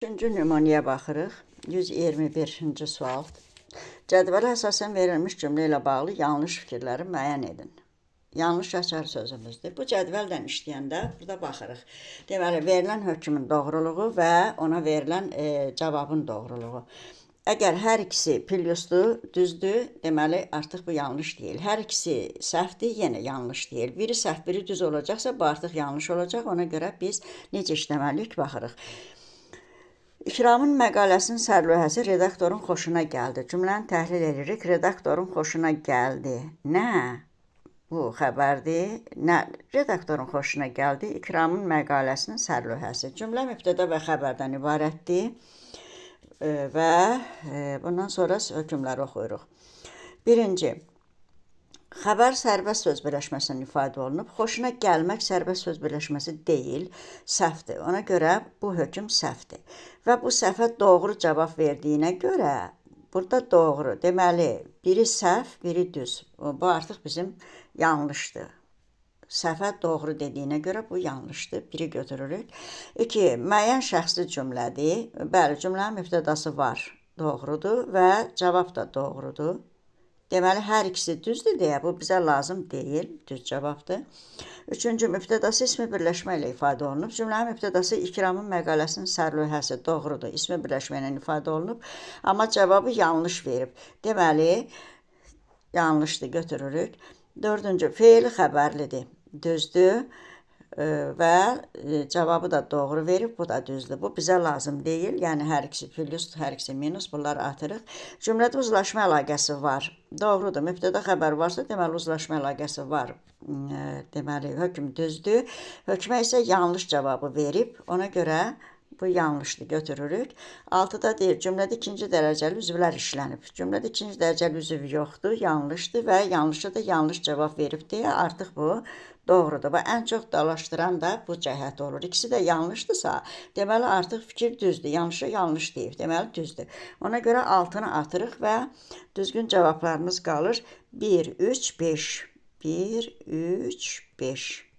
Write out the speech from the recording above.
Üçüncü nümunəyə baxırıq. 121-ci sual. Cədvələ əsasən verilmiş cümlə ilə bağlı yanlış fikirləri müəyyən edin. Yanlış açar sözümüzdür. Bu cədvəldən işləyəndə burada baxırıq. Deməli, verilən hökmün doğruluğu və ona verilən cavabın doğruluğu. Əgər hər ikisi plyusdur, düzdür, deməli artıq bu yanlış deyil. Hər ikisi səhvdir, yenə yanlış deyil. Biri səhv, biri düz olacaqsa, bu artıq yanlış olacaq. Ona görə biz necə işləməliyik baxırıq. İkramın məqaləsinin sərlövhəsi redaktorun xoşuna gəldi. Cümləni təhlil edirik. Redaktorun xoşuna gəldi. Nə? Bu xəbərdir. Nə? Redaktorun xoşuna gəldi. İkramın məqaləsinin sərlövhəsi. Cümlə mübtəda və xəbərdən ibarətdir. Və bundan sonra hökmləri oxuyuruq. Birinci. Xəbər sərbəst söz birləşməsindən ifadə olunub. Xoşuna gəlmək sərbəst söz birləşməsi deyil, səhvdir. Ona görə bu hökm səhvdir. Və bu səhvə doğru cavab verdiyinə görə, burada doğru. Deməli, biri səhv, biri düz. Bu artıq bizim yanlışdır. Səhvə doğru dediyinə görə bu yanlışdır. Biri götürürük. 2. Müəyyən şəxsli cümlədir. Bəli, cümlənin mübtədası var. Doğrudur və cavab da doğrudur. Deməli, hər ikisi düzdür deyə bu bizə lazım deyil, düz cavabdır. 3-cü, mübtədası ismi birləşmə ilə ifadə olunub. Cümlənin mübtədası ikramın məqaləsinin sərlövhəsi doğrudur, ismi birləşmə ilə ifadə olunub. Amma cavabı yanlış verib. Deməli, yanlışdır, götürürük. 4-cü, feili xəbərlidir, düzdür və cavabı da doğru verib, bu da düzdür. Bu bizə lazım deyil, yəni hər ikisi plus, hər ikisi minus, bunları atırıq. Cümlədə uzlaşma əlaqəsi var. Doğrudur, mübtəda xəbər varsa, deməli uzlaşma əlaqəsi var. Deməli, hökm düzdür. Hökmə isə yanlış cavabı verib, ona görə bu yanlışdır, götürürük. 6-da deyir, cümlədə ikinci dərəcəli üzvlər işlənib. Cümlədə ikinci dərəcəli üzv yoxdur, yanlışdır və yanlışa da yanlış cavab verib deyə artıq bu doğrudur. Və ən çox dalaşdıran da bu cəhət olur. İkisi də yanlışdırsa, deməli artıq fikir düzdür. Yanlışa yanlış deyib, deməli düzdür. Ona görə 6-nı atırıq və düzgün cavablarımız qalır 1, 3, 5. 1, 3, 5.